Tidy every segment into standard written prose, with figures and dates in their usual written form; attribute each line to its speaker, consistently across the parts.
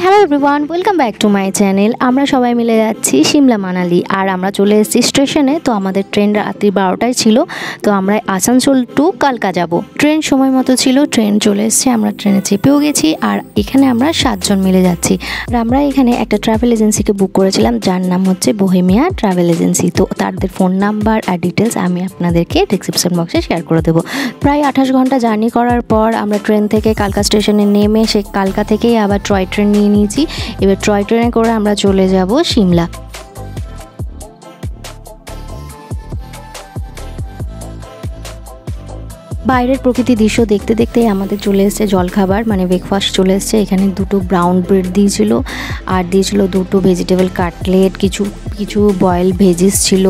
Speaker 1: Hello everyone, welcome back to my channel. আমরা সবাই মিলে যাচ্ছি সিমলা মানালি, আর আমরা চলে এসেছি স্টেশনে। তো আমাদের ট্রেন রাত্রি 12টায় ছিল, তো আমরা আসানসোল টু কালকা যাব। ট্রেন সময় মতো ছিল, ট্রেন চলে এসেছে, আমরা ট্রেনে চেপেও গেছি। আর এখানে আমরা 7 জন মিলে যাচ্ছি। আর আমরা এখানে একটা ট্রাভেল এজেন্সিকে বুক করেছিলাম, যার নাম হচ্ছে বোহেমিয়া ট্রাভেল এজেন্সি। তো তাদের ফোন নাম্বার আর ডিটেলস আমি আপনাদেরকে ডিসক্রিপশন বক্সে শেয়ার করে দেবো। প্রায় 28 ঘন্টা জার্নি করার পর আমরা ট্রেন থেকে কালকা স্টেশনে নেমে সে কালকা থেকেই আবার টয় ট্রেন নিয়ে নিয়েছি। এবার টয় ট্রেনে করে আমরা চলে যাব সিমলা। বাইরের প্রকৃতি দৃশ্য দেখতে দেখতেই আমাদের চলে এসেছে জলখাবার, মানে ব্রেকফাস্ট চলে এসেছে। এখানে 2টো ব্রাউন ব্রেড দিয়েছিল, আর দিয়েছিল 2টো ভেজিটেবল কাটলেট, কিছু বয়েল ভেজিস ছিল,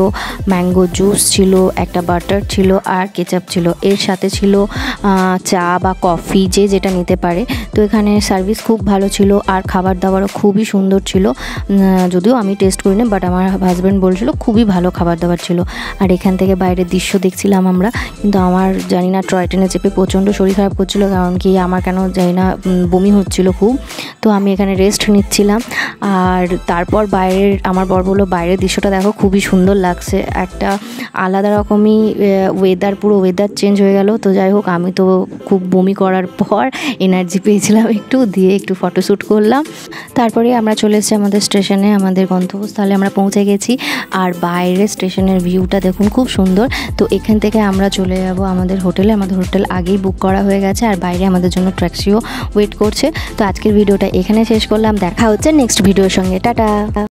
Speaker 1: ম্যাঙ্গো জুস ছিল, একটা বাটার ছিল, আর কেচাপ ছিল। এর সাথে ছিল চা বা কফি, যে যেটা নিতে পারে। তো এখানে সার্ভিস খুব ভালো ছিল, আর খাবার দাবারও খুবই সুন্দর ছিল। যদিও আমি টেস্ট করিনি, বাট আমার হাজব্যান্ড বলছিল খুবই ভালো খাবার দাবার ছিল। আর এখান থেকে বাইরের দৃশ্য দেখছিলাম আমরা। কিন্তু আমার জানি না, টয় ট্রেনে চেপে প্রচণ্ড শরীর খারাপ করছিলো, কারণ কি আমার কেন জানি না বমি হচ্ছিল খুব। তো আমি এখানে রেস্ট নিচ্ছিলাম। আর তারপর আমার বর বললো বাইরের দৃশ্যটা দেখো, খুবই সুন্দর লাগছে, একটা আলাদা রকমই পুরো ওয়েদার চেঞ্জ হয়ে গেল। তো যাই হোক, আমি তো খুব বমি করার পর এনার্জি পেয়েছিলাম একটু ফটোশ্যুট করলাম। তারপরে আমরা চলে এসেছি আমাদের স্টেশনে, আমাদের গন্তব্যস্থলে আমরা পৌঁছে গেছি। আর বাইরের স্টেশনের ভিউটা দেখুন, খুব সুন্দর। তো এখান থেকে আমরা চলে যাব আমাদের হোটেলে। আমাদের হোটেল আগেই বুক করা হয়ে গেছে, আর বাইরে আমাদের জন্য ট্যাক্সিও ওয়েট করছে। তো আজকের ভিডিওটা এখানে শেষ করলাম, দেখা হচ্ছে নেক্সট ভিডিওর সঙ্গে। টাটা।